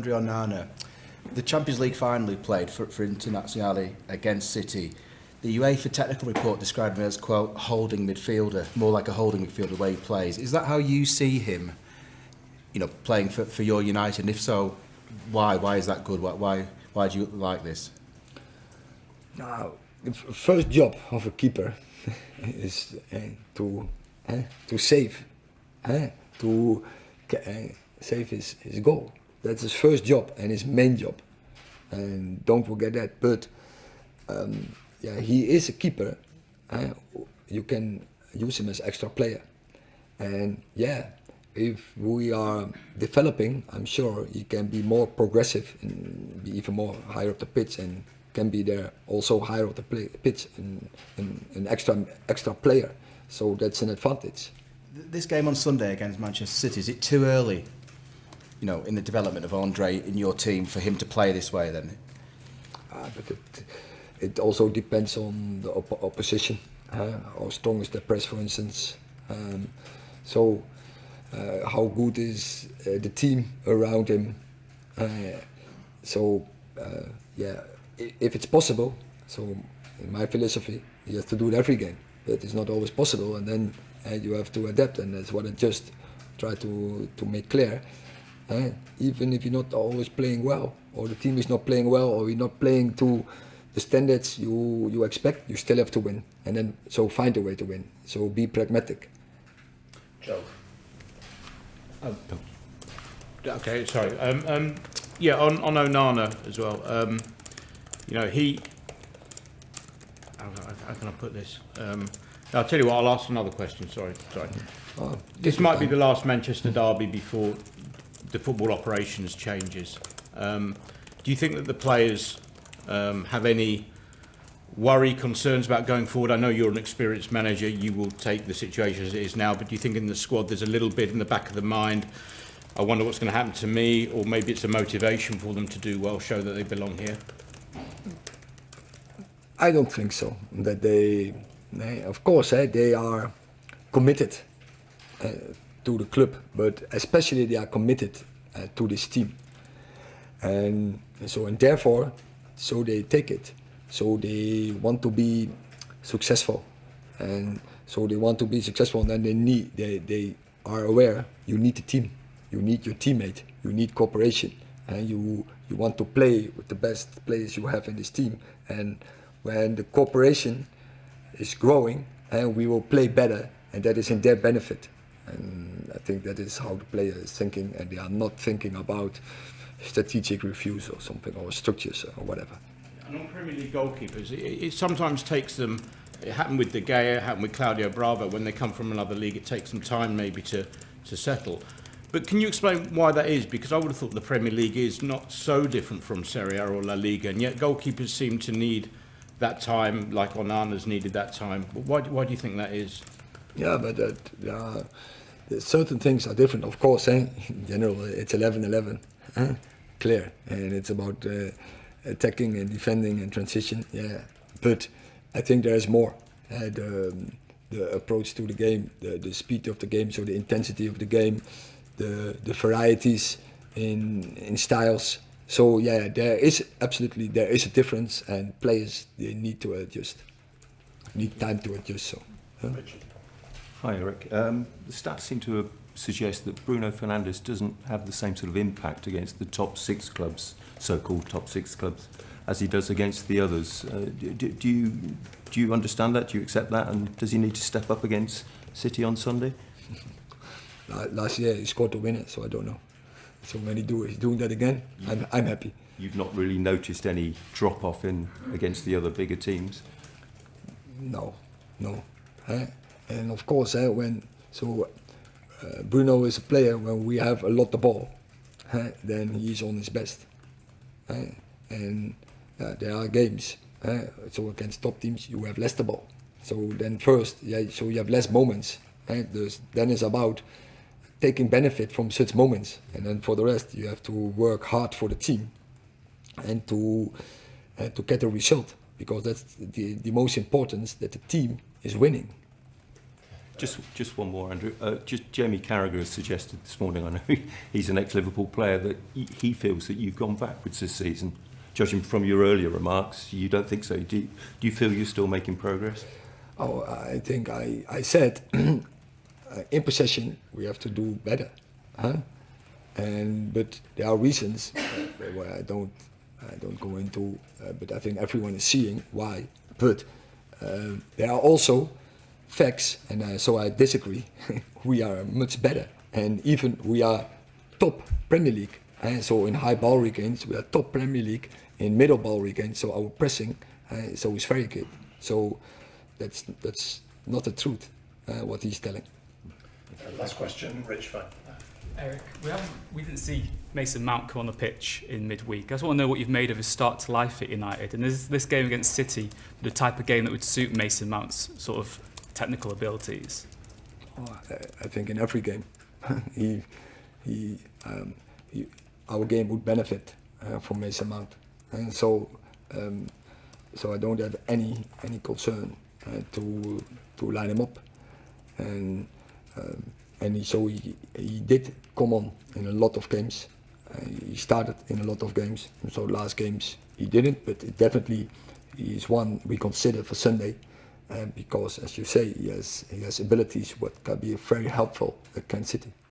Andre Onana. The Champions League final he played for Internazionale against City, the UEFA technical report described him as, quote, holding midfielder, more like a holding midfielder the way he plays. Is that how you see him, playing for your United? And if so, why? Why is that good? Why do you like this? The first job of a keeper is to save, to save his goal. That's his first job and his main job, and don't forget that. But he is a keeper. You can use him as extra player, and if we are developing, I'm sure he can be more progressive and be even more higher up the pitch, and can be there also higher up the pitch and an extra player. So that's an advantage. This game on Sunday against Manchester City, is it too early, in the development of Andre in your team for him to play this way then? But it also depends on the opposition. How strong is the press, for instance? How good is the team around him? If it's possible, so in my philosophy, you have to do it every game. But it's not always possible, and then you have to adapt, and that's what I just try to make clear. Even if you're not always playing well, or the team is not playing well, or you're not playing to the standards you expect, you still have to win, and then so find a way to win. So be pragmatic. Joe. Okay, sorry. On Onana as well. How can I put this? I'll tell you what. I'll ask another question. Sorry. This might be the last Manchester derby before the football operations changes. Do you think that the players have any concerns about going forward? I know you're an experienced manager. You will take the situation as it is now. But do you think in the squad there's a little bit in the back of the mind, I wonder what's going to happen to me, or maybe it's a motivation for them to do well, show that they belong here? I don't think so. That of course, they are committed to the club, but especially they are committed to this team, and therefore, so they take it. So they want to be successful, and so they want to be successful. And then they are aware you need the team, you need your teammate, you need cooperation, and you want to play with the best players you have in this team. And when the cooperation is growing, and we will play better, and that is in their benefit. And I think that is how the player is thinking, and they are not thinking about strategic reviews or something, or structures or whatever. And on Premier League goalkeepers, it sometimes takes them, it happened with De Gea, it happened with Claudio Bravo, when they come from another league, it takes them time maybe to settle. But can you explain why that is? Because I would have thought the Premier League is not so different from Serie A or La Liga, and yet goalkeepers seem to need that time, like Onana's needed that time. Why do you think that is? Yeah, but certain things are different, of course. In general, it's 11-11, clear, and it's about attacking and defending and transition. Yeah, but I think there is more. The approach to the game, the speed of the game, so the intensity of the game, the varieties in styles. So there is a difference, and players, they need to adjust, need time to adjust. So. Hi Eric. The stats seem to suggest that Bruno Fernandes doesn't have the same sort of impact against the top six clubs, so-called top six clubs, as he does against the others. Do you understand that? Do you accept that? And does he need to step up against City on Sunday? Last year he scored the winner, so I don't know. So when he's doing that again, I'm happy. You've not really noticed any drop-off against the other bigger teams? No. And of course, Bruno is a player, when we have a lot of ball, then he's on his best. And there are games, so against top teams you have less the ball. So then first, so you have less moments. Then it's about taking benefit from such moments, and then for the rest you have to work hard for the team and to get a result, because that's the most important, that the team is winning. Just one more, Andrew. Just Jamie Carragher has suggested this morning, I know he's an ex-Liverpool player, that he feels that you've gone backwards this season. Judging from your earlier remarks, you don't think so. Do you feel you're still making progress? Oh, I think I said in possession we have to do better, huh? But there are reasons where I don't go into. But I think everyone is seeing why. But there are also facts, and so I disagree. We are much better, and even we are top Premier League. And so in high ball regains, we are top Premier League. In middle ball regains, so our pressing so is very good. So that's not the truth what he's telling. Last question, Rich Fine. Eric, we didn't see Mason Mount come on the pitch in midweek. I just want to know what you've made of his start to life at United, and is this game against City the type of game that would suit Mason Mount's sort of technical abilities? Oh, I think in every game, our game would benefit from Mason Mount, and so I don't have any concern to line him up, and he did come on in a lot of games. He started in a lot of games, and so last games he didn't, but it definitely he is one we consider for Sunday. Because, as you say, he has abilities what can be very helpful against City.